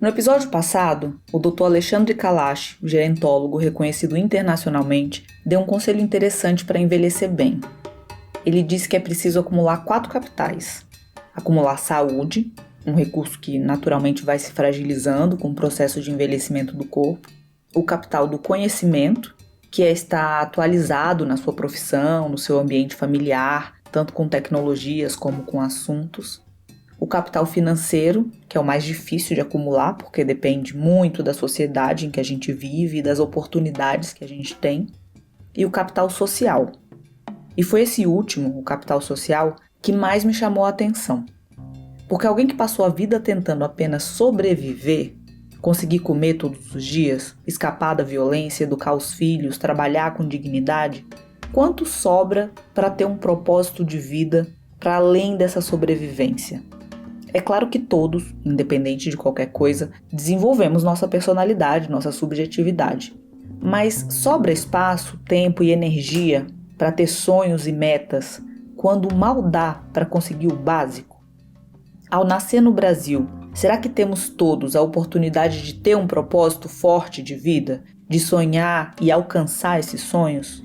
No episódio passado, o Dr. Alexandre Kalash, gerontólogo reconhecido internacionalmente, deu um conselho interessante para envelhecer bem. Ele disse que é preciso acumular 4 capitais. Acumular saúde, um recurso que naturalmente vai se fragilizando com o processo de envelhecimento do corpo. O capital do conhecimento, que é estar atualizado na sua profissão, no seu ambiente familiar, tanto com tecnologias como com assuntos. O capital financeiro, que é o mais difícil de acumular, porque depende muito da sociedade em que a gente vive e das oportunidades que a gente tem. E o capital social. E foi esse último, o capital social, que mais me chamou a atenção. Porque alguém que passou a vida tentando apenas sobreviver, conseguir comer todos os dias, escapar da violência, educar os filhos, trabalhar com dignidade, quanto sobra para ter um propósito de vida para além dessa sobrevivência? É claro que todos, independente de qualquer coisa, desenvolvemos nossa personalidade, nossa subjetividade. Mas sobra espaço, tempo e energia para ter sonhos e metas quando mal dá para conseguir o básico? Ao nascer no Brasil, será que temos todos a oportunidade de ter um propósito forte de vida, de sonhar e alcançar esses sonhos?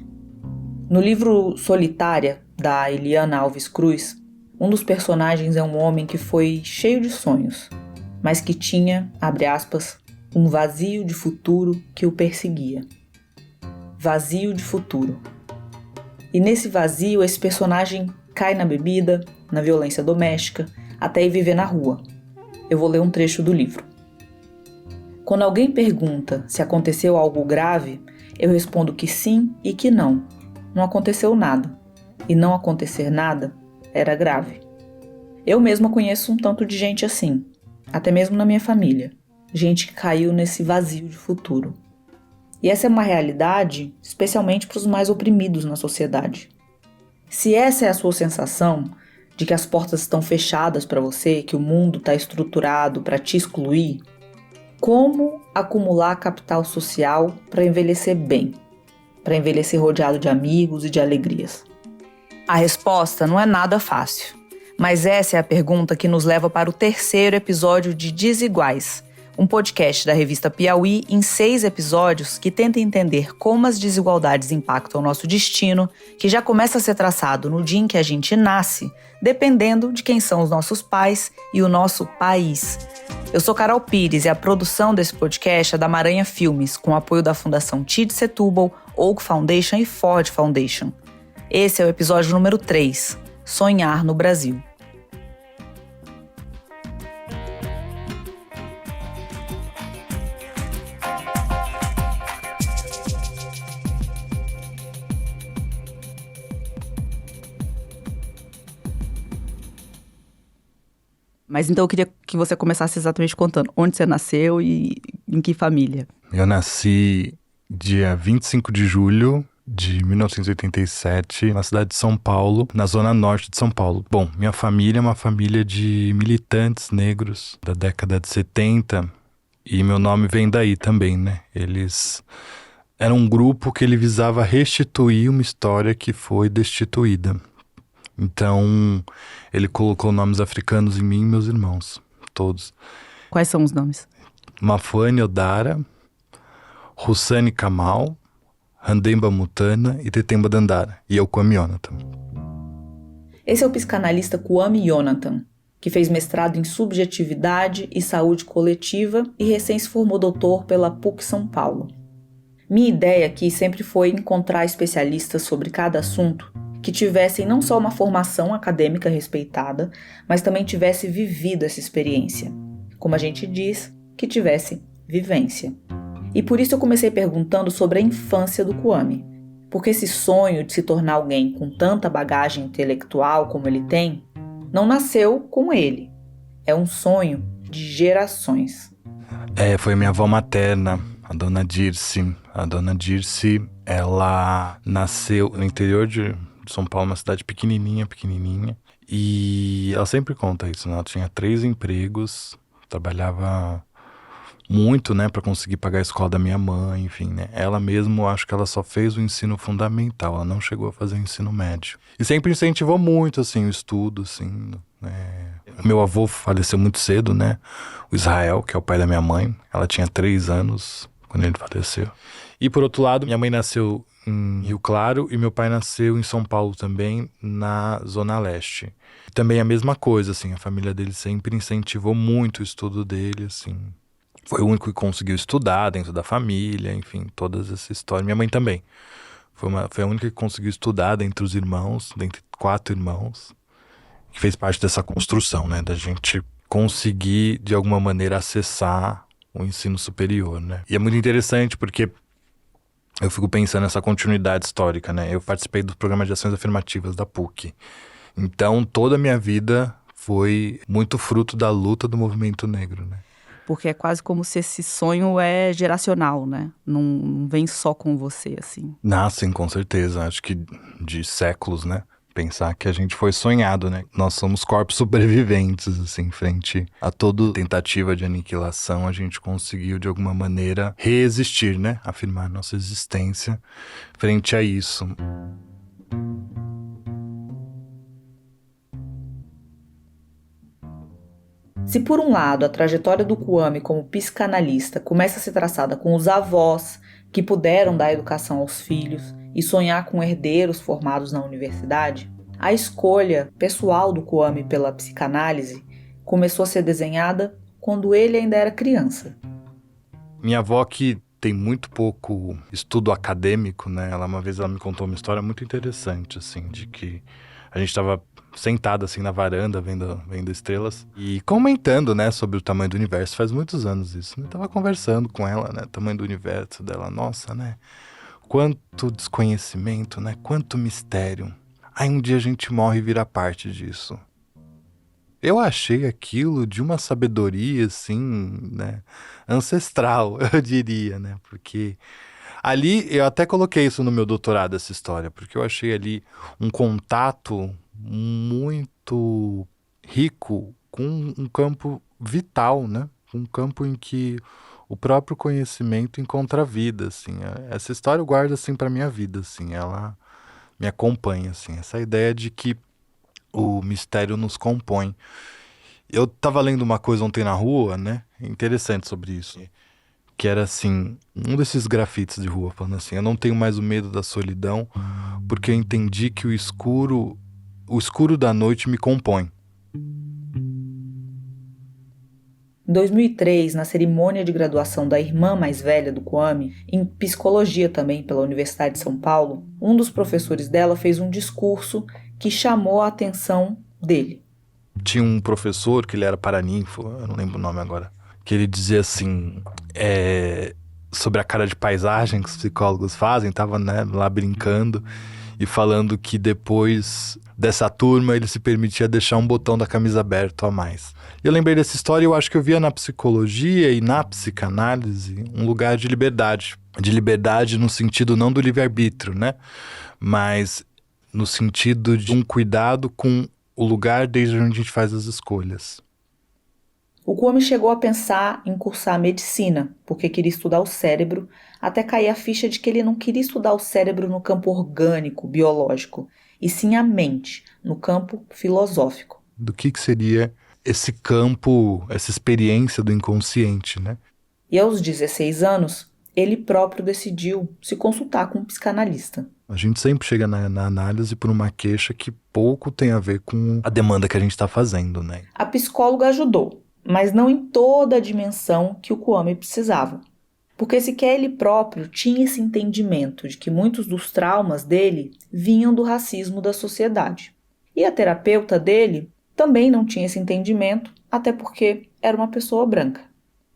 No livro Solitária, da Eliana Alves Cruz, um dos personagens é um homem que foi cheio de sonhos, mas que tinha, abre aspas, um vazio de futuro que o perseguia. Vazio de futuro. E nesse vazio, esse personagem cai na bebida, na violência doméstica, até ir viver na rua. Eu vou ler um trecho do livro. Quando alguém pergunta se aconteceu algo grave, eu respondo que sim e que não. Não aconteceu nada. E não acontecer nada era grave. Eu mesma conheço um tanto de gente assim, até mesmo na minha família. Gente que caiu nesse vazio de futuro. E essa é uma realidade, especialmente para os mais oprimidos na sociedade. Se essa é a sua sensação, de que as portas estão fechadas para você, que o mundo está estruturado para te excluir, como acumular capital social para envelhecer bem? Para envelhecer rodeado de amigos e de alegrias? A resposta não é nada fácil, mas essa é a pergunta que nos leva para o 3º episódio de Desiguais, um podcast da revista Piauí em 6 episódios que tenta entender como as desigualdades impactam o nosso destino, que já começa a ser traçado no dia em que a gente nasce, dependendo de quem são os nossos pais e o nosso país. Eu sou Carol Pires e a produção desse podcast é da Maranha Filmes, com apoio da Fundação Tid Setúbal, Oak Foundation e Ford Foundation. Esse é o episódio número 3, Sonhar no Brasil. Mas então eu queria que você começasse exatamente contando onde você nasceu e em que família. Eu nasci dia 25 de julho de 1987, na cidade de São Paulo, na zona norte de São Paulo. Bom, minha família é uma família de militantes negros da década de 70 e meu nome vem daí também, né? Eles eram um grupo que ele visava restituir uma história que foi destituída. Então, ele colocou nomes africanos em mim e meus irmãos, todos. Quais são os nomes? Mafwane Odara, Hussane Kamal, Handemba Mutana e Tetemba Dandara. E eu, Kwame Yonathan. Esse é o psicanalista Kwame Yonathan, que fez mestrado em subjetividade e saúde coletiva e recém se formou doutor pela PUC São Paulo. Minha ideia aqui sempre foi encontrar especialistas sobre cada assunto que tivessem não só uma formação acadêmica respeitada, mas também tivesse vivido essa experiência. Como a gente diz, que tivesse vivência. E por isso eu comecei perguntando sobre a infância do Kwame. Porque esse sonho de se tornar alguém com tanta bagagem intelectual como ele tem, não nasceu com ele. É um sonho de gerações. Foi minha avó materna, a dona Dirce. A dona Dirce, ela nasceu no interior de São Paulo, uma cidade pequenininha. E ela sempre conta isso, né? Ela tinha 3 empregos, trabalhava muito, né, para conseguir pagar a escola da minha mãe, enfim, né. Ela mesmo, acho que ela só fez o ensino fundamental, ela não chegou a fazer o ensino médio. E sempre incentivou muito, assim, o estudo, assim, né. Meu avô faleceu muito cedo, né? O Israel, que é o pai da minha mãe, ela tinha 3 anos quando ele faleceu. E por outro lado, minha mãe nasceu em Rio Claro e meu pai nasceu em São Paulo também, na Zona Leste. Também a mesma coisa, assim, a família dele sempre incentivou muito o estudo dele, assim. Foi o único que conseguiu estudar dentro da família, enfim, todas essa história. Minha mãe também. Foi a única que conseguiu estudar dentre os irmãos, dentre 4 irmãos, que fez parte dessa construção, né? Da gente conseguir, de alguma maneira, acessar o ensino superior, né? E é muito interessante porque eu fico pensando nessa continuidade histórica, né? Eu participei do programa de ações afirmativas da PUC. Então, toda a minha vida foi muito fruto da luta do movimento negro, né? Porque é quase como se esse sonho é geracional, né? Não vem só com você, assim. Nascem, com certeza. Acho que de séculos, né? Pensar que a gente foi sonhado, né? Nós somos corpos sobreviventes, assim, frente a toda tentativa de aniquilação, a gente conseguiu, de alguma maneira, resistir, né? Afirmar nossa existência frente a isso. Se por um lado a trajetória do Kwame como psicanalista começa a ser traçada com os avós que puderam dar educação aos filhos e sonhar com herdeiros formados na universidade, a escolha pessoal do Kwame pela psicanálise começou a ser desenhada quando ele ainda era criança. Minha avó, que tem muito pouco estudo acadêmico, né? Uma vez ela me contou uma história muito interessante, assim, de que a gente estava sentado assim na varanda, vendo estrelas e comentando, né, sobre o tamanho do universo. Faz muitos anos isso. Eu tava conversando com ela, né, tamanho do universo dela. Nossa, né, quanto desconhecimento, né, quanto mistério. Aí um dia a gente morre e vira parte disso. Eu achei aquilo de uma sabedoria, assim, né, ancestral, eu diria, né, porque ali eu até coloquei isso no meu doutorado, essa história, porque eu achei ali um contato muito rico com um campo vital, né, um campo em que o próprio conhecimento encontra vida, assim. Essa história eu guardo, assim, para minha vida, assim, ela me acompanha, assim, essa ideia de que o mistério nos compõe. Eu tava lendo uma coisa ontem na rua, né? Interessante sobre isso. Que era assim, um desses grafites de rua falando assim: eu não tenho mais o medo da solidão, porque eu entendi que o escuro da noite me compõe. Em 2003, na cerimônia de graduação da irmã mais velha do Kwame, em psicologia também pela Universidade de São Paulo, um dos professores dela fez um discurso que chamou a atenção dele. Tinha um professor, que ele era paraninfo, eu não lembro o nome agora, que ele dizia assim, sobre a cara de paisagem que os psicólogos fazem, tava, né, lá brincando e falando que depois dessa turma ele se permitia deixar um botão da camisa aberto a mais. Eu lembrei dessa história e eu acho que eu via na psicologia e na psicanálise um lugar de liberdade. De liberdade no sentido não do livre-arbítrio, né? Mas no sentido de um cuidado com o lugar desde onde a gente faz as escolhas. O Kwame chegou a pensar em cursar medicina, porque queria estudar o cérebro, até cair a ficha de que ele não queria estudar o cérebro no campo orgânico, biológico, e sim a mente, no campo filosófico. Do que seria esse campo, essa experiência do inconsciente, né? E aos 16 anos, ele próprio decidiu se consultar com um psicanalista. A gente sempre chega na análise por uma queixa que pouco tem a ver com a demanda que a gente está fazendo, né? A psicóloga ajudou, mas não em toda a dimensão que o Kwame precisava. Porque sequer ele próprio tinha esse entendimento de que muitos dos traumas dele vinham do racismo da sociedade. E a terapeuta dele também não tinha esse entendimento, até porque era uma pessoa branca.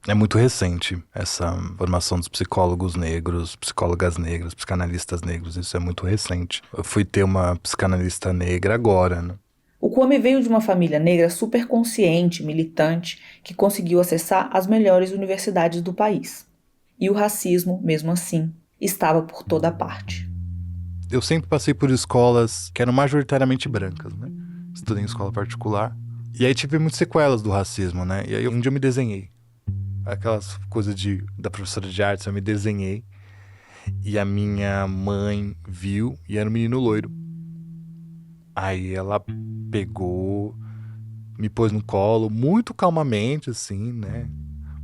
É muito recente essa formação dos psicólogos negros, psicólogas negras, psicanalistas negros, isso é muito recente. Eu fui ter uma psicanalista negra agora, né? O Kwame veio de uma família negra super consciente, militante, que conseguiu acessar as melhores universidades do país. E o racismo, mesmo assim, estava por toda parte. Eu sempre passei por escolas que eram majoritariamente brancas, né? Estudei em escola particular. E aí tive muitas sequelas do racismo, né? E aí um dia eu me desenhei. Aquelas coisas da professora de artes, eu me desenhei. E a minha mãe viu e era um menino loiro. Aí ela pegou me pôs no colo muito calmamente, assim, né?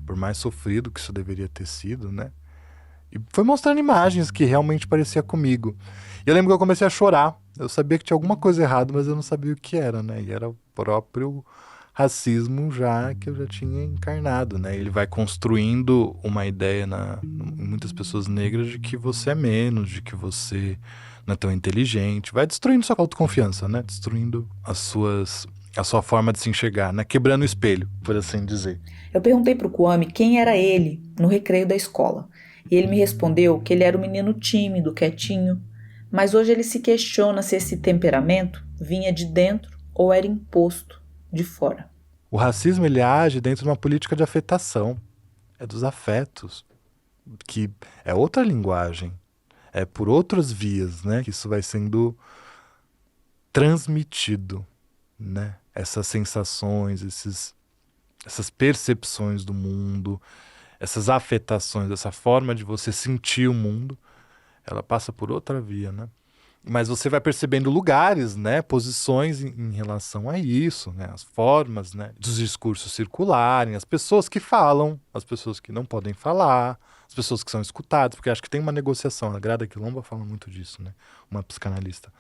Por mais sofrido que isso deveria ter sido, né? E foi mostrando imagens que realmente parecia comigo. E eu lembro que eu comecei a chorar. Eu sabia que tinha alguma coisa errada, mas eu não sabia o que era, né? E era o próprio racismo já que eu já tinha encarnado, né? Ele vai construindo uma ideia em muitas pessoas negras de que você é menos, de que você não é tão inteligente. Vai destruindo sua autoconfiança, né? Destruindo a sua forma de se enxergar, né? Quebrando o espelho, por assim dizer. Eu perguntei pro Kwame quem era ele no recreio da escola. E ele me respondeu que ele era um menino tímido, quietinho. Mas hoje ele se questiona se esse temperamento vinha de dentro ou era imposto de fora. O racismo, ele age dentro de uma política de afetação. É dos afetos, que é outra linguagem. É por outras vias, né? Que isso vai sendo transmitido, né? Essas sensações, essas percepções do mundo, essas afetações, essa forma de você sentir o mundo, ela passa por outra via, né? Mas você vai percebendo lugares, né, posições em relação a isso, né, as formas, né, dos discursos circularem, as pessoas que falam, as pessoas que não podem falar, as pessoas que são escutadas, porque acho que tem uma negociação, a Grada Quilomba fala muito disso, né, uma psicanalista,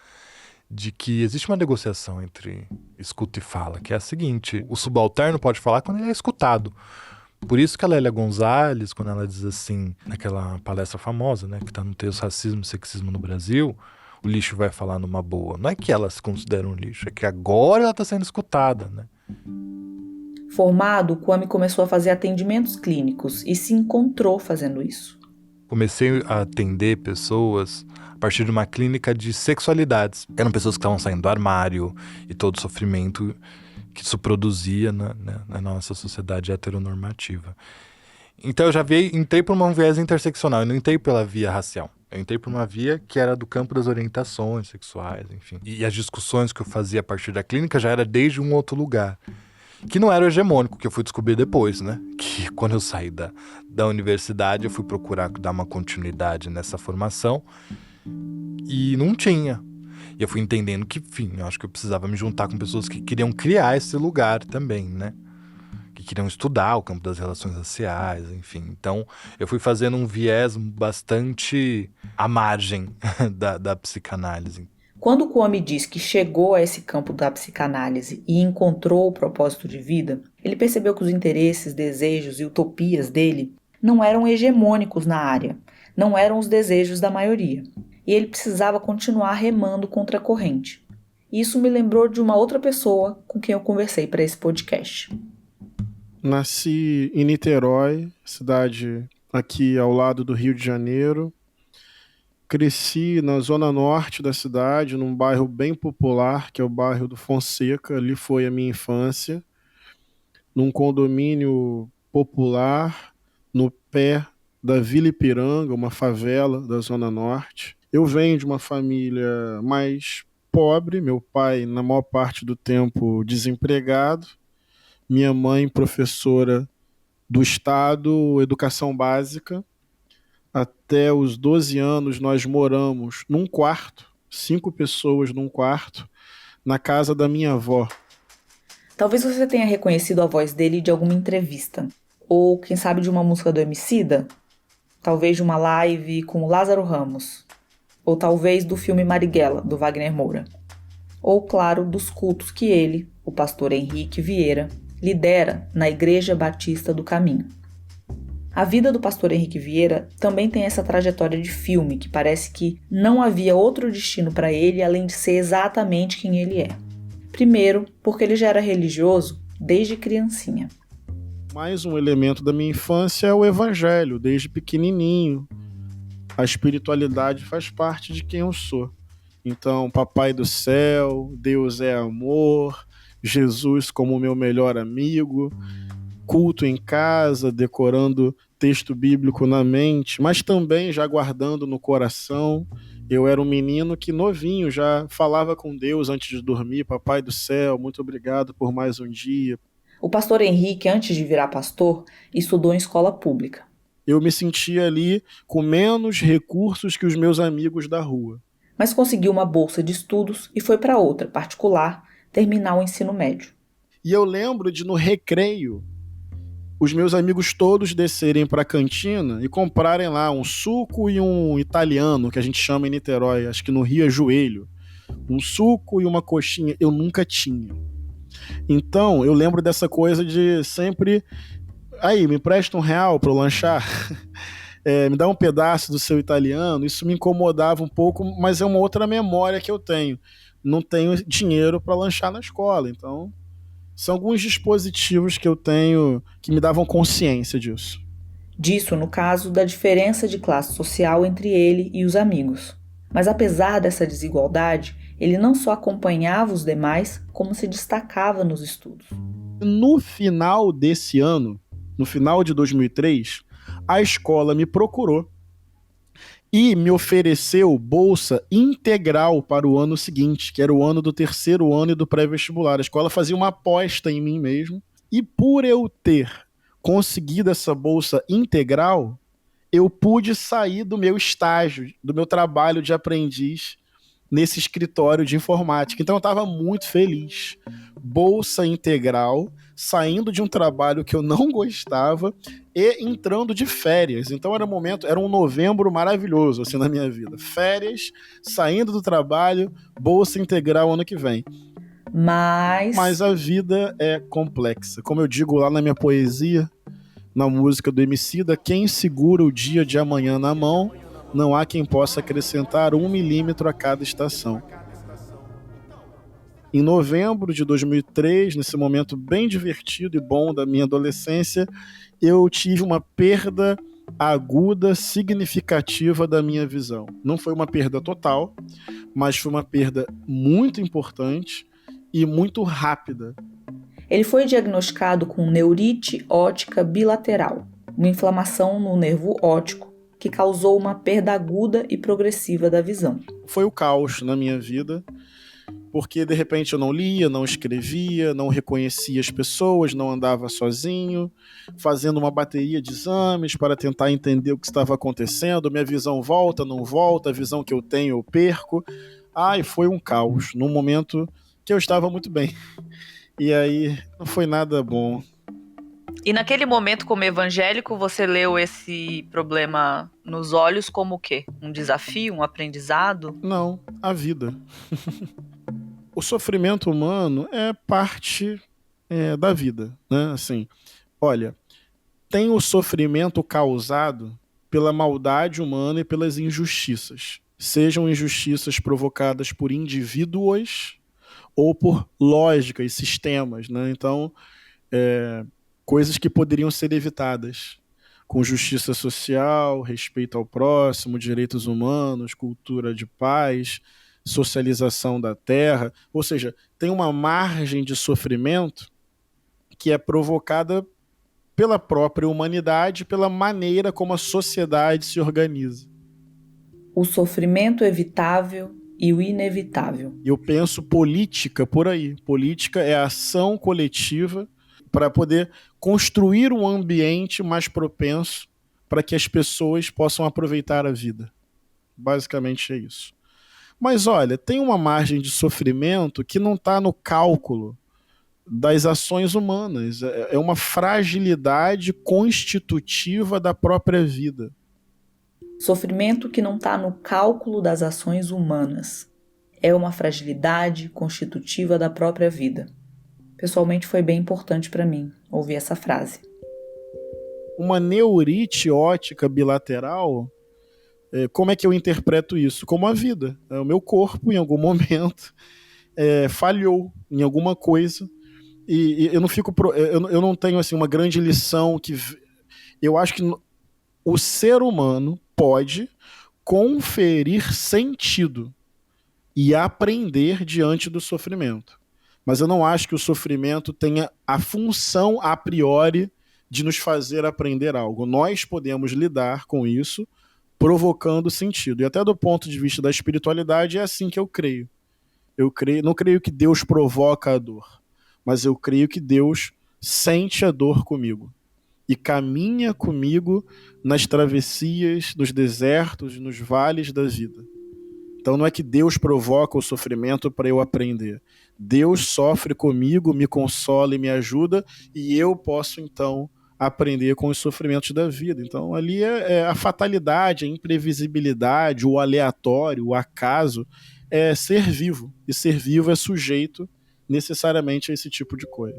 de que existe uma negociação entre escuta e fala, que é a seguinte: o subalterno pode falar quando ele é escutado. Por isso que a Lélia Gonzalez, quando ela diz assim, naquela palestra famosa, né, que está no texto Racismo e Sexismo no Brasil, o lixo vai falar numa boa. Não é que ela se considera um lixo, é que agora ela está sendo escutada, né? Formado, o Kwame começou a fazer atendimentos clínicos e se encontrou fazendo isso. Comecei a atender pessoas a partir de uma clínica de sexualidades. Eram pessoas que estavam saindo do armário e todo o sofrimento que isso produzia na nossa sociedade heteronormativa. Então eu já entrei por um viés interseccional, eu não entrei pela via racial. Eu entrei por uma via que era do campo das orientações sexuais, enfim. E as discussões que eu fazia a partir da clínica já era desde um outro lugar. Que não era o hegemônico, que eu fui descobrir depois, né? Que quando eu saí da universidade, eu fui procurar dar uma continuidade nessa formação e não tinha. E eu fui entendendo que, enfim, eu acho que eu precisava me juntar com pessoas que queriam criar esse lugar também, né? Que queriam estudar o campo das relações raciais, enfim. Então, eu fui fazendo um viés bastante à margem da psicanálise. Quando o Kwame diz que chegou a esse campo da psicanálise e encontrou o propósito de vida, ele percebeu que os interesses, desejos e utopias dele não eram hegemônicos na área, não eram os desejos da maioria. E ele precisava continuar remando contra a corrente. Isso me lembrou de uma outra pessoa com quem eu conversei para esse podcast. Nasci em Niterói, cidade aqui ao lado do Rio de Janeiro. Cresci na zona norte da cidade, num bairro bem popular, que é o bairro do Fonseca. Ali foi a minha infância, num condomínio popular, no pé da Vila Ipiranga, uma favela da zona norte. Eu venho de uma família mais pobre, meu pai, na maior parte do tempo, desempregado, minha mãe, professora do Estado, educação básica. Até os 12 anos nós moramos num quarto, 5 pessoas num quarto, na casa da minha avó. Talvez você tenha reconhecido a voz dele de alguma entrevista, ou quem sabe de uma música do Emicida, talvez de uma live com o Lázaro Ramos, ou talvez do filme Marighella, do Wagner Moura, ou, claro, dos cultos que ele, o pastor Henrique Vieira, lidera na Igreja Batista do Caminho. A vida do pastor Henrique Vieira também tem essa trajetória de filme que parece que não havia outro destino para ele além de ser exatamente quem ele é. Primeiro, porque ele já era religioso desde criancinha. Mais um elemento da minha infância é o evangelho, desde pequenininho. A espiritualidade faz parte de quem eu sou. Então, Papai do Céu, Deus é amor, Jesus como meu melhor amigo, culto em casa, decorando texto bíblico na mente, mas também já guardando no coração. Eu era um menino que novinho já falava com Deus antes de dormir: Papai do Céu, muito obrigado por mais um dia. O pastor Henrique, antes de virar pastor, estudou em escola pública. Eu me sentia ali com menos recursos que os meus amigos da rua. Mas conseguiu uma bolsa de estudos e foi para outra, particular, terminar o ensino médio. E eu lembro de, no recreio, os meus amigos todos descerem para a cantina e comprarem lá um suco e um italiano, que a gente chama em Niterói, acho que no Rio é joelho. Um suco e uma coxinha. Eu nunca tinha. Então, eu lembro dessa coisa de sempre... Aí, me empresta R$1 para eu lanchar? Me dá um pedaço do seu italiano. Isso me incomodava um pouco, mas é uma outra memória que eu tenho. Não tenho dinheiro para lanchar na escola, então são alguns dispositivos que eu tenho que me davam consciência disso. Disso, no caso, da diferença de classe social entre ele e os amigos. Mas apesar dessa desigualdade, ele não só acompanhava os demais, como se destacava nos estudos. No final desse ano, no final de 2003, a escola me procurou e me ofereceu bolsa integral para o ano seguinte, que era o ano do terceiro ano e do pré-vestibular. A escola fazia uma aposta em mim mesmo. E por eu ter conseguido essa bolsa integral, eu pude sair do meu estágio, do meu trabalho de aprendiz nesse escritório de informática. Então eu estava muito feliz. Bolsa integral, saindo de um trabalho que eu não gostava e entrando de férias. Então era um novembro maravilhoso assim na minha vida. Férias, saindo do trabalho, bolsa integral ano que vem. Mas a vida é complexa. Como eu digo lá na minha poesia, na música do Emicida, quem segura o dia de amanhã na mão, não há quem possa acrescentar 1 milímetro a cada estação. Em novembro de 2003, nesse momento bem divertido e bom da minha adolescência, eu tive uma perda aguda, significativa da minha visão. Não foi uma perda total, mas foi uma perda muito importante e muito rápida. Ele foi diagnosticado com neurite óptica bilateral, uma inflamação no nervo óptico que causou uma perda aguda e progressiva da visão. Foi o caos na minha vida, porque de repente eu não lia, não escrevia, não reconhecia as pessoas, não andava sozinho, fazendo uma bateria de exames para tentar entender o que estava acontecendo, minha visão volta, não volta, a visão que eu tenho eu perco. E foi um caos, num momento que eu estava muito bem. E aí não foi nada bom. E naquele momento, como evangélico, você leu esse problema nos olhos como o quê? Um desafio, um aprendizado? Não, a vida. O sofrimento humano é parte da vida, né? Assim, olha, tem o sofrimento causado pela maldade humana e pelas injustiças. Sejam injustiças provocadas por indivíduos ou por lógica e sistemas, né? Então, coisas que poderiam ser evitadas, com justiça social, respeito ao próximo, direitos humanos, cultura de paz, socialização da terra. Ou seja, tem uma margem de sofrimento que é provocada pela própria humanidade, pela maneira como a sociedade se organiza. O sofrimento evitável e o inevitável. Eu penso política por aí. Política é a ação coletiva para poder construir um ambiente mais propenso para que as pessoas possam aproveitar a vida. Basicamente é isso. Mas olha, tem uma margem de sofrimento que não está no cálculo das ações humanas. É uma fragilidade constitutiva da própria vida. Sofrimento que não está no cálculo das ações humanas. É uma fragilidade constitutiva da própria vida. Pessoalmente foi bem importante para mim ouvir essa frase. Uma neurite óptica bilateral, como é que eu interpreto isso? Como a vida. O meu corpo, em algum momento, falhou em alguma coisa. E eu não fico. Eu não tenho assim, uma grande lição que. Eu acho que o ser humano pode conferir sentido e aprender diante do sofrimento. Mas eu não acho que o sofrimento tenha a função a priori de nos fazer aprender algo. Nós podemos lidar com isso provocando sentido. E até do ponto de vista da espiritualidade é assim que eu creio. Não creio que Deus provoca a dor, mas eu creio que Deus sente a dor comigo e caminha comigo nas travessias, nos desertos, nos vales da vida. Então não é que Deus provoca o sofrimento para eu aprender. Deus sofre comigo, me consola e me ajuda, e eu posso então aprender com os sofrimentos da vida. Então ali é a fatalidade, a imprevisibilidade, o aleatório, o acaso, é ser vivo. E ser vivo é sujeito necessariamente a esse tipo de coisa.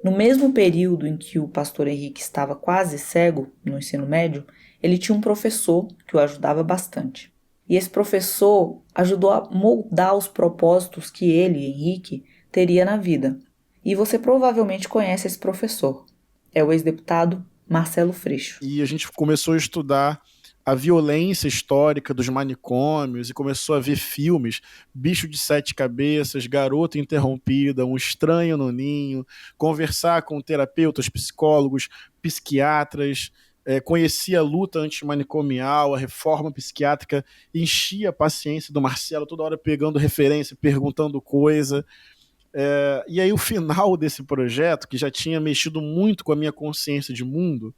No mesmo período em que o pastor Henrique estava quase cego no ensino médio, ele tinha um professor que o ajudava bastante. E esse professor ajudou a moldar os propósitos que ele, Henrique, teria na vida. E você provavelmente conhece esse professor. É o ex-deputado Marcelo Freixo. E a gente começou a estudar a violência histórica dos manicômios e começou a ver filmes, Bicho de Sete Cabeças, Garota Interrompida, Um Estranho no Ninho, conversar com terapeutas, psicólogos, psiquiatras, conhecia a luta antimanicomial, a reforma psiquiátrica, enchia a paciência do Marcelo, toda hora pegando referência, perguntando coisa. E aí o final desse projeto, que já tinha mexido muito com a minha consciência de mundo,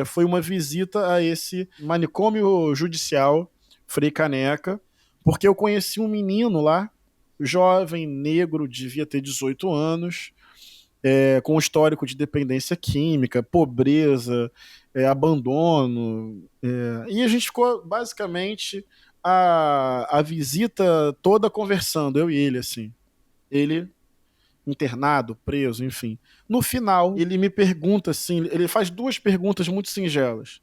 foi uma visita a esse manicômio judicial, Frei Caneca, porque eu conheci um menino lá, jovem, negro, devia ter 18 anos, com um histórico de dependência química, pobreza, abandono. E a gente ficou basicamente a visita toda conversando, eu e ele, assim. Ele internado, preso, enfim. No final, ele me pergunta assim, ele faz duas perguntas muito singelas,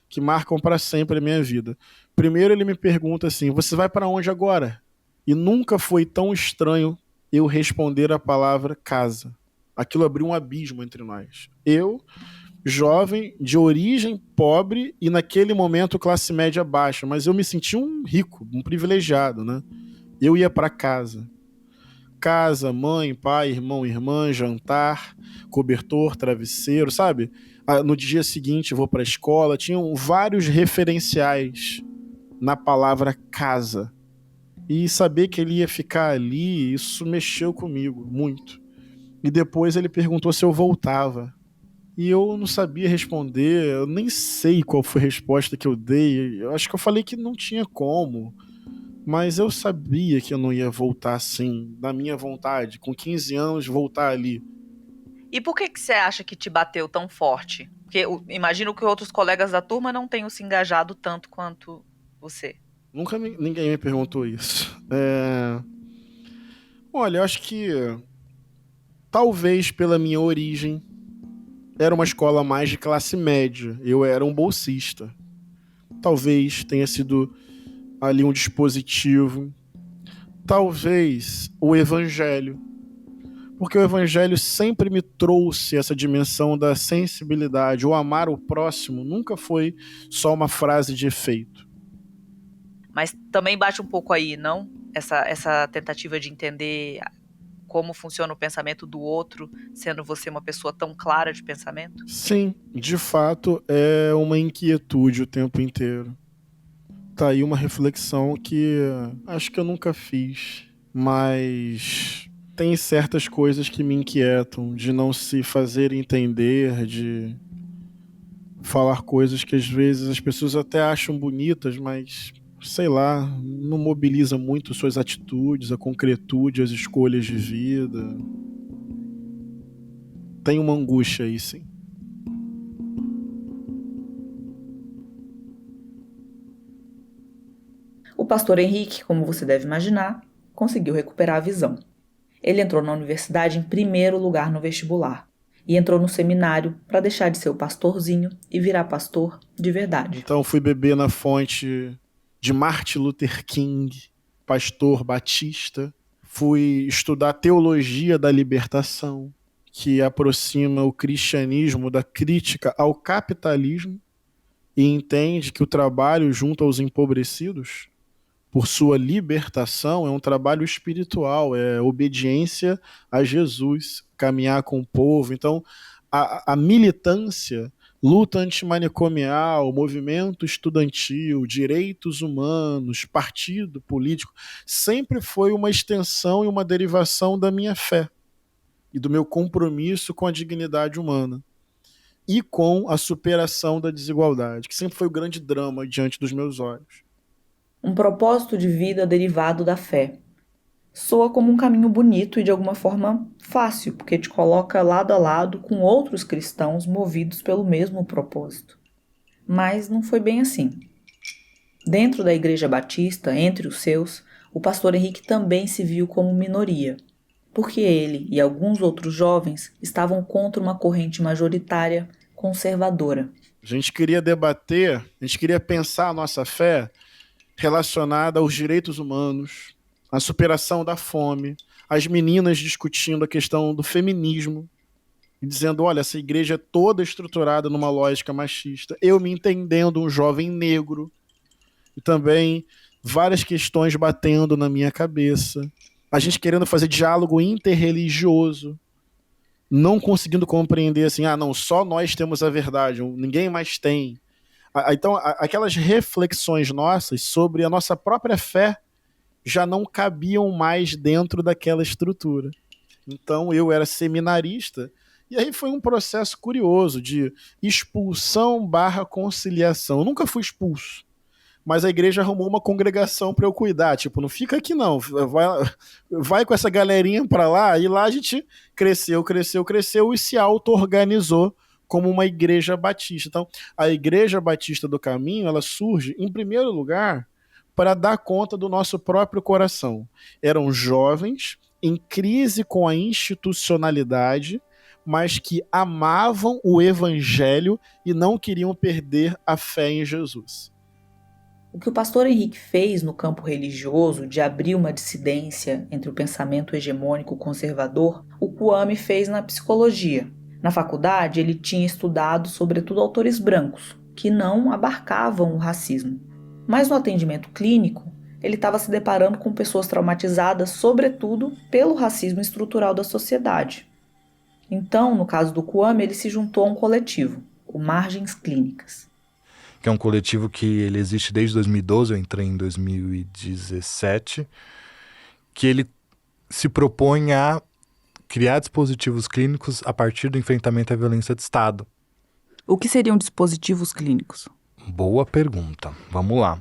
que marcam para sempre a minha vida. Primeiro, ele me pergunta assim: você vai para onde agora? E nunca foi tão estranho eu responder a palavra casa. Aquilo abriu um abismo entre nós. Eu, jovem, de origem pobre e naquele momento classe média baixa, mas eu me senti um rico, um privilegiado, né? Eu ia para casa. Casa, mãe, pai, irmão, irmã, jantar, cobertor, travesseiro, sabe? No dia seguinte vou para a escola. Tinham vários referenciais na palavra casa. E saber que ele ia ficar ali, isso mexeu comigo muito. E depois ele perguntou se eu voltava. E eu não sabia responder, eu nem sei qual foi a resposta que eu dei. Eu acho que eu falei que não tinha como. Mas eu sabia que eu não ia voltar assim, da minha vontade, com 15 anos, voltar ali. E por que você acha que te bateu tão forte? Porque imagino que outros colegas da turma não tenham se engajado tanto quanto você. Nunca ninguém me perguntou isso. Olha, eu acho que talvez pela minha origem, era uma escola mais de classe média. Eu era um bolsista. Talvez tenha sido ali um dispositivo. Talvez o evangelho. Porque o evangelho sempre me trouxe essa dimensão da sensibilidade. O amar o próximo nunca foi só uma frase de efeito. Mas também bate um pouco aí, não? Essa tentativa de entender como funciona o pensamento do outro, sendo você uma pessoa tão clara de pensamento? Sim, de fato é uma inquietude o tempo inteiro. Tá aí uma reflexão que acho que eu nunca fiz, mas tem certas coisas que me inquietam, de não se fazer entender, de falar coisas que às vezes as pessoas até acham bonitas, mas sei lá, não mobiliza muito suas atitudes, a concretude, as escolhas de vida. Tem uma angústia aí, sim. O pastor Henrique, como você deve imaginar, conseguiu recuperar a visão. Ele entrou na universidade em primeiro lugar no vestibular e entrou no seminário para deixar de ser o pastorzinho e virar pastor de verdade. Então fui beber na fonte de Martin Luther King, pastor batista. Fui estudar teologia da libertação, que aproxima o cristianismo da crítica ao capitalismo e entende que o trabalho junto aos empobrecidos, por sua libertação, é um trabalho espiritual, é obediência a Jesus, caminhar com o povo. Então, a militância, luta antimanicomial, movimento estudantil, direitos humanos, partido político, sempre foi uma extensão e uma derivação da minha fé e do meu compromisso com a dignidade humana e com a superação da desigualdade, que sempre foi o grande drama diante dos meus olhos. um propósito de vida derivado da fé. Soa como um caminho bonito e de alguma forma fácil, porque te coloca lado a lado com outros cristãos movidos pelo mesmo propósito. Mas não foi bem assim. Dentro da Igreja Batista, entre os seus, o pastor Henrique também se viu como minoria, porque ele e alguns outros jovens estavam contra uma corrente majoritária conservadora. A gente queria debater, a gente queria pensar a nossa fé relacionada aos direitos humanos, à superação da fome, as meninas discutindo a questão do feminismo e dizendo, olha, essa igreja é toda estruturada numa lógica machista. Eu me entendendo um jovem negro e também várias questões batendo na minha cabeça. A gente querendo fazer diálogo interreligioso, não conseguindo compreender assim, não, só nós temos a verdade, ninguém mais tem. Então, aquelas reflexões nossas sobre a nossa própria fé já não cabiam mais dentro daquela estrutura. Então, eu era seminarista, e aí foi um processo curioso de expulsão/conciliação. Eu nunca fui expulso, mas a igreja arrumou uma congregação para eu cuidar. Tipo, não fica aqui não, vai com essa galerinha para lá, e lá a gente cresceu, e se auto-organizou como uma igreja batista. Então, a Igreja Batista do Caminho, ela surge, em primeiro lugar, para dar conta do nosso próprio coração. Eram jovens em crise com a institucionalidade, mas que amavam o evangelho e não queriam perder a fé em Jesus. O que o pastor Henrique fez no campo religioso de abrir uma dissidência entre o pensamento hegemônico conservador, o Kwame fez na psicologia. Na faculdade, ele tinha estudado sobretudo autores brancos, que não abarcavam o racismo. Mas no atendimento clínico, ele estava se deparando com pessoas traumatizadas, sobretudo pelo racismo estrutural da sociedade. Então, no caso do Kwame, ele se juntou a um coletivo, o Margens Clínicas. Que é um coletivo que ele existe desde 2012, eu entrei em 2017, que ele se propõe a criar dispositivos clínicos a partir do enfrentamento à violência de Estado. O que seriam dispositivos clínicos? Boa pergunta. Vamos lá.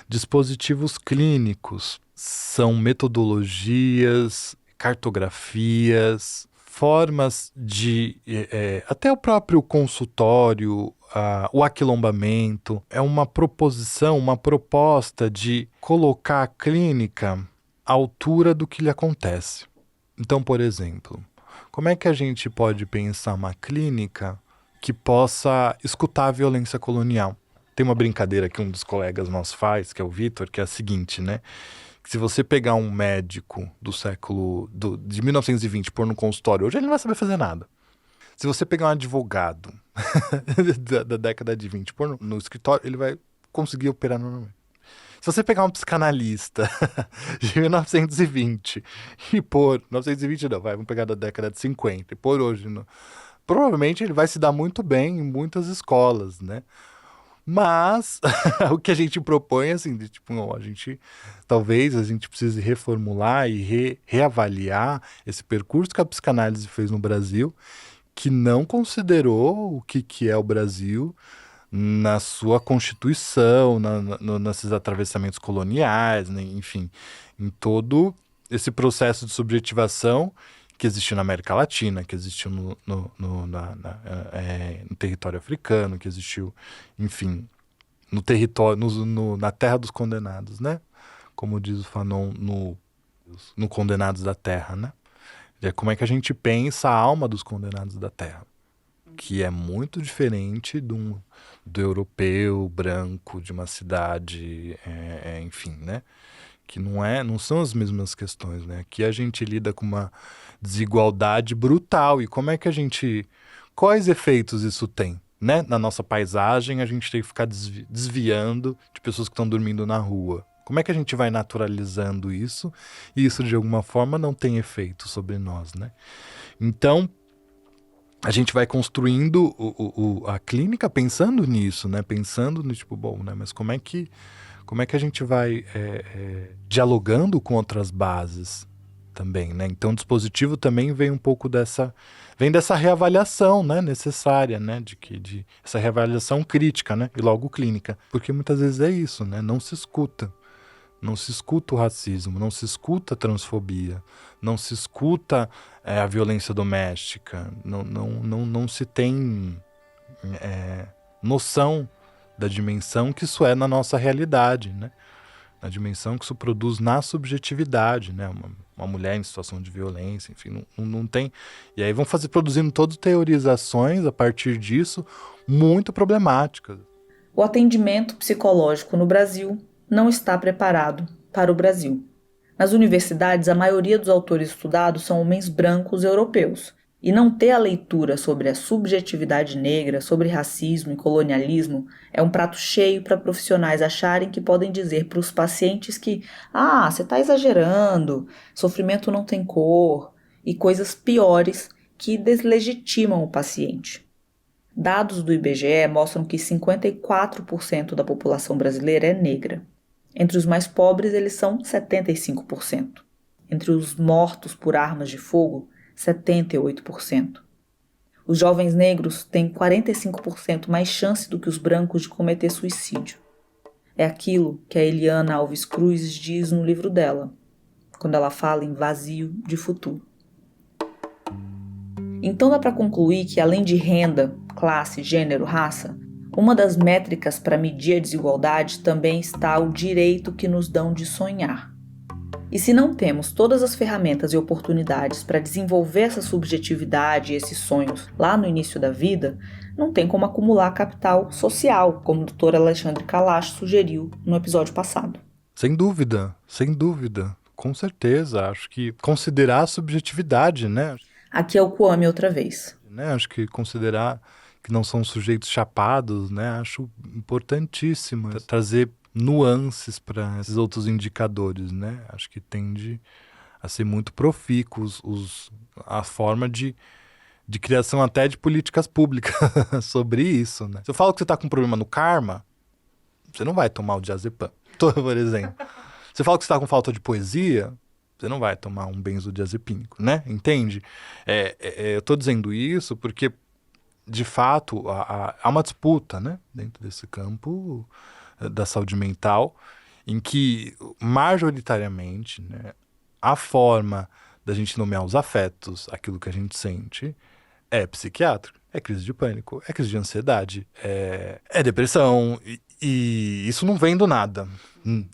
Dispositivos clínicos são metodologias, cartografias, formas de... até o próprio consultório, o aquilombamento. É uma proposição, uma proposta de colocar a clínica à altura do que lhe acontece. Então, por exemplo, como é que a gente pode pensar uma clínica que possa escutar a violência colonial? Tem uma brincadeira que um dos colegas nossos faz, que é o Vitor, que é a seguinte, né? Que se você pegar um médico de 1920 e pôr no consultório, hoje ele não vai saber fazer nada. Se você pegar um advogado da década de 20 e pôr no escritório, ele vai conseguir operar normalmente. Se você pegar um psicanalista de 1920 e pôr... 1920 não, vamos pegar da década de 50 e pôr hoje... provavelmente ele vai se dar muito bem em muitas escolas, né? Mas o que a gente propõe é assim, talvez a gente precise reformular e reavaliar esse percurso que a psicanálise fez no Brasil, que não considerou o que é o Brasil na sua constituição, nesses atravessamentos coloniais, né? Enfim, em todo esse processo de subjetivação que existiu na América Latina, que existiu no território africano, que existiu, enfim, no território, na terra dos condenados, né? Como diz o Fanon no Condenados da Terra, né? Como é que a gente pensa a alma dos condenados da Terra, que é muito diferente do europeu branco de uma cidade, enfim, né? Que não são as mesmas questões, né? Aqui a gente lida com uma desigualdade brutal. E como é que quais efeitos isso tem, né? Na nossa paisagem, a gente tem que ficar desviando de pessoas que estão dormindo na rua. Como é que a gente vai naturalizando isso? E isso, de alguma forma, não tem efeito sobre nós, né? Então, a gente vai construindo a clínica pensando nisso, né? Pensando no né? Mas como é que a gente vai dialogando com outras bases também, né? Então o dispositivo também vem um pouco dessa reavaliação, né, necessária, né, de essa reavaliação crítica, né, e logo clínica, porque muitas vezes é isso, né, não se escuta, Não se escuta o racismo, não se escuta a transfobia, não se escuta a violência doméstica, não se tem noção da dimensão que isso é na nossa realidade, né? Na dimensão que isso produz na subjetividade, né? Uma mulher em situação de violência, enfim, não tem... E aí vão produzindo todas teorizações a partir disso, muito problemáticas. O atendimento psicológico no Brasil não está preparado para o Brasil. Nas universidades, a maioria dos autores estudados são homens brancos europeus, e não ter a leitura sobre a subjetividade negra, sobre racismo e colonialismo é um prato cheio para profissionais acharem que podem dizer para os pacientes que você está exagerando, sofrimento não tem cor, e coisas piores que deslegitimam o paciente. Dados do IBGE mostram que 54% da população brasileira é negra. Entre os mais pobres, eles são 75%. Entre os mortos por armas de fogo, 78%. Os jovens negros têm 45% mais chance do que os brancos de cometer suicídio. É aquilo que a Eliana Alves Cruz diz no livro dela, quando ela fala em vazio de futuro. Então dá para concluir que, além de renda, classe, gênero, raça, uma das métricas para medir a desigualdade também está o direito que nos dão de sonhar. E se não temos todas as ferramentas e oportunidades para desenvolver essa subjetividade e esses sonhos lá no início da vida, não tem como acumular capital social, como o Dr. Alexandre Kalash sugeriu no episódio passado. Sem dúvida, com certeza. Acho que considerar a subjetividade, né? Aqui é o Kwame outra vez. Acho que considerar que não são sujeitos chapados, né? Acho importantíssimo trazer nuances para esses outros indicadores, né? Acho que tende a ser muito profícuos a forma de criação até de políticas públicas sobre isso, né? Se eu falo que você está com um problema no karma, você não vai tomar o diazepam, por exemplo. Se eu falo que você está com falta de poesia, você não vai tomar um benzodiazepínico, né? Entende? Eu estou dizendo isso porque, de fato, há uma disputa, né? Dentro desse campo da saúde mental, em que, majoritariamente, né, a forma da gente nomear os afetos, aquilo que a gente sente, é psiquiátrico, é crise de pânico, é crise de ansiedade, é depressão, e isso não vem do nada.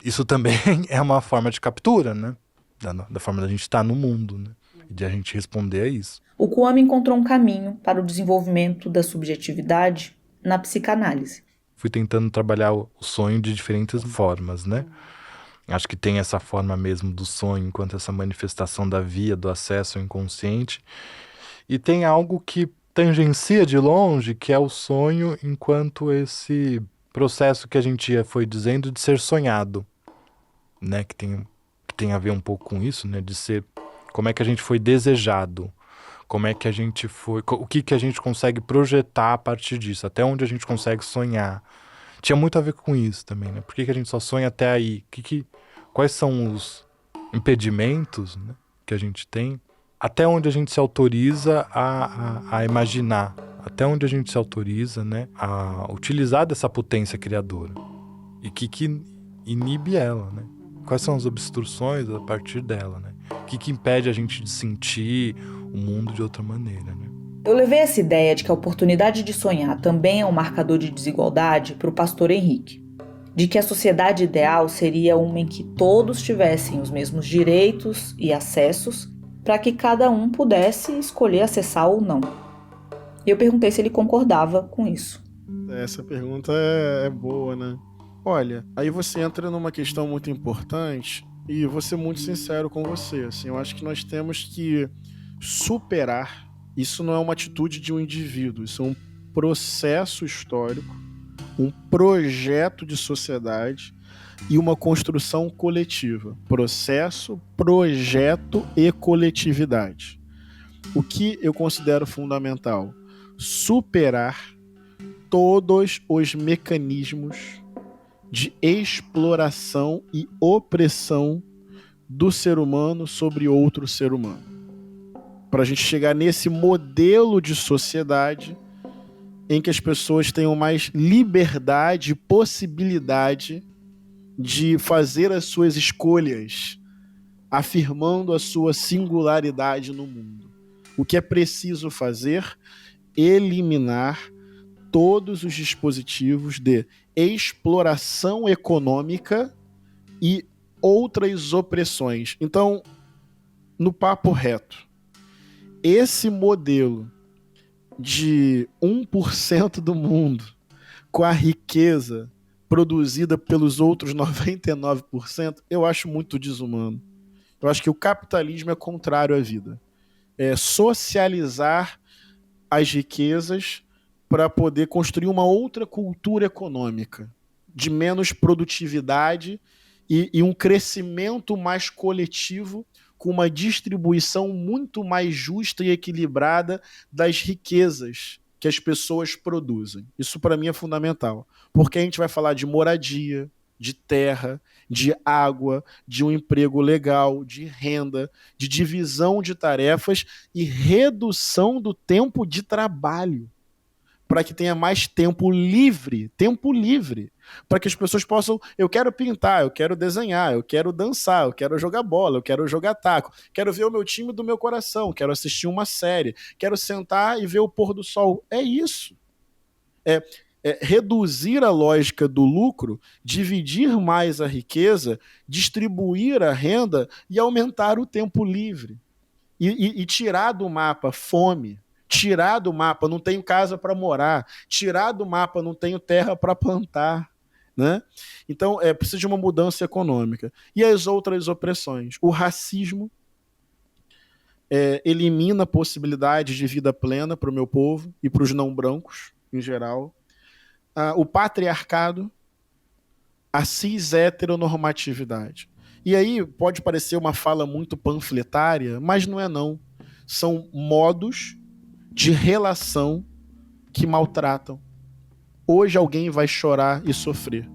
Isso também é uma forma de captura, né, da forma da gente estar no mundo, né, e de a gente responder a isso. O Kwame encontrou um caminho para o desenvolvimento da subjetividade na psicanálise. Fui tentando trabalhar o sonho de diferentes formas, né? Acho que tem essa forma mesmo do sonho enquanto essa manifestação da via, do acesso ao inconsciente. E tem algo que tangencia de longe, que é o sonho enquanto esse processo que a gente foi dizendo de ser sonhado, né? Que tem a ver um pouco com isso, né? De ser como é que a gente foi desejado. Como é que a gente foi... O que a gente consegue projetar a partir disso? Até onde a gente consegue sonhar? Tinha muito a ver com isso também, né? Por que a gente só sonha até aí? Quais são os impedimentos, né, que a gente tem? Até onde a gente se autoriza a imaginar? Até onde a gente se autoriza, né, a utilizar dessa potência criadora? E que inibe ela, né? Quais são as obstruções a partir dela, né? O que impede a gente de sentir o mundo de outra maneira, né? Eu levei essa ideia de que a oportunidade de sonhar também é um marcador de desigualdade para o pastor Henrique. De que a sociedade ideal seria uma em que todos tivessem os mesmos direitos e acessos para que cada um pudesse escolher acessar ou não. E eu perguntei se ele concordava com isso. Essa pergunta é boa, né? Olha, aí você entra numa questão muito importante e vou ser muito sincero com você. Assim, eu acho que nós temos que superar. Isso não é uma atitude de um indivíduo, isso é um processo histórico, um projeto de sociedade e uma construção coletiva. Processo, projeto e coletividade. O que eu considero fundamental? Superar todos os mecanismos de exploração e opressão do ser humano sobre outro ser humano. Para a gente chegar nesse modelo de sociedade em que as pessoas tenham mais liberdade e possibilidade de fazer as suas escolhas, afirmando a sua singularidade no mundo. O que é preciso fazer? Eliminar todos os dispositivos de exploração econômica e outras opressões. Então, no papo reto, esse modelo de 1% do mundo com a riqueza produzida pelos outros 99%, eu acho muito desumano. Eu acho que o capitalismo é contrário à vida. É socializar as riquezas para poder construir uma outra cultura econômica, de menos produtividade e um crescimento mais coletivo, com uma distribuição muito mais justa e equilibrada das riquezas que as pessoas produzem. Isso para mim é fundamental, porque a gente vai falar de moradia, de terra, de água, de um emprego legal, de renda, de divisão de tarefas e redução do tempo de trabalho, para que tenha mais tempo livre, para que as pessoas possam, eu quero pintar, eu quero desenhar, eu quero dançar, eu quero jogar bola, eu quero jogar taco, quero ver o meu time do meu coração, quero assistir uma série, quero sentar e ver o pôr do sol. É isso. É reduzir a lógica do lucro, dividir mais a riqueza, distribuir a renda e aumentar o tempo livre. E tirar do mapa fome, tirar do mapa não tenho casa para morar, tirar do mapa não tenho terra para plantar. Né? Então, precisa de uma mudança econômica. E as outras opressões? O racismo elimina possibilidades de vida plena para o meu povo e para os não brancos, em geral. O patriarcado, a cis-heteronormatividade. E aí pode parecer uma fala muito panfletária, mas não é não. São modos de relação que maltratam. Hoje alguém vai chorar e sofrer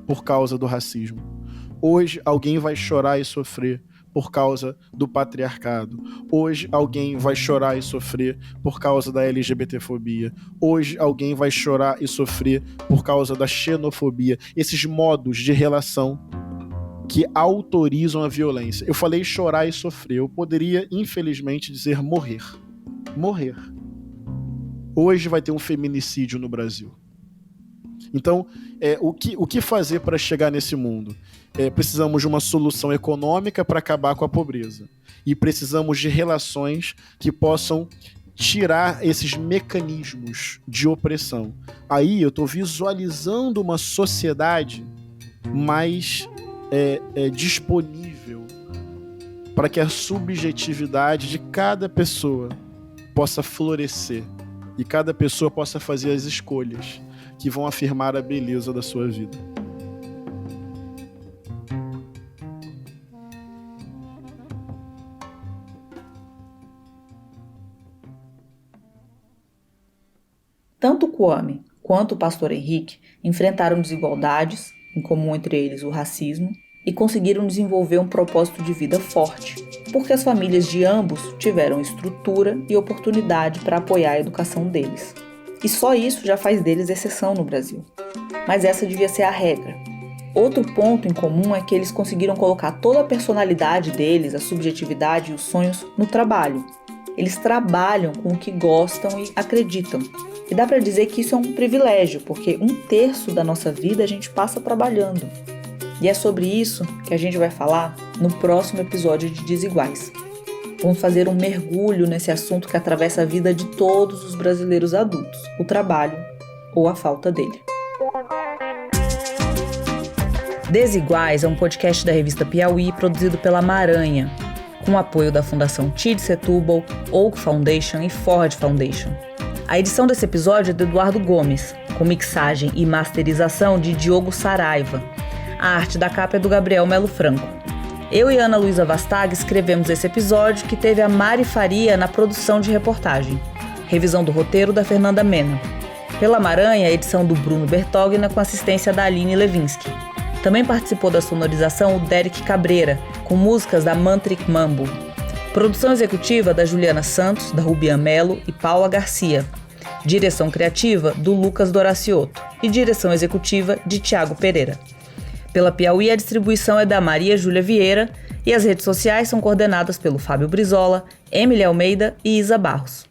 por causa do racismo. Hoje alguém vai chorar e sofrer por causa do patriarcado. Hoje alguém vai chorar e sofrer por causa da LGBTfobia. Hoje alguém vai chorar e sofrer por causa da xenofobia. Esses modos de relação que autorizam a violência. Eu falei chorar e sofrer. Eu poderia, infelizmente, dizer morrer. Morrer. Hoje vai ter um feminicídio no Brasil. Então, o que fazer para chegar nesse mundo? Precisamos de uma solução econômica para acabar com a pobreza. E precisamos de relações que possam tirar esses mecanismos de opressão. Aí eu estou visualizando uma sociedade mais disponível para que a subjetividade de cada pessoa possa florescer e cada pessoa possa fazer as escolhas que vão afirmar a beleza da sua vida. Tanto Kwame quanto o pastor Henrique enfrentaram desigualdades, em comum entre eles o racismo, e conseguiram desenvolver um propósito de vida forte, porque as famílias de ambos tiveram estrutura e oportunidade para apoiar a educação deles. E só isso já faz deles exceção no Brasil. Mas essa devia ser a regra. Outro ponto em comum é que eles conseguiram colocar toda a personalidade deles, a subjetividade e os sonhos no trabalho. Eles trabalham com o que gostam e acreditam. E dá para dizer que isso é um privilégio, porque 1/3 da nossa vida a gente passa trabalhando. E é sobre isso que a gente vai falar no próximo episódio de Desiguais. Vamos fazer um mergulho nesse assunto que atravessa a vida de todos os brasileiros adultos, o trabalho ou a falta dele. Desiguais é um podcast da revista Piauí produzido pela Maranha, com apoio da Fundação TID Setúbal, Oak Foundation e Ford Foundation. A edição desse episódio é do Eduardo Gomes, com mixagem e masterização de Diogo Saraiva. A arte da capa é do Gabriel Melo Franco. Eu e Ana Luísa Vastag escrevemos esse episódio, que teve a Mari Faria na produção de reportagem. Revisão do roteiro da Fernanda Mena. Pela Maranha, a edição do Bruno Bertogna com assistência da Aline Levinsky. Também participou da sonorização o Derek Cabreira, com músicas da Mantric Mambo. Produção executiva da Juliana Santos, da Rubian Melo e Paula Garcia. Direção criativa do Lucas Doracioto e direção executiva de Tiago Pereira. Pela Piauí, a distribuição é da Maria Júlia Vieira e as redes sociais são coordenadas pelo Fábio Brizola, Emily Almeida e Isa Barros.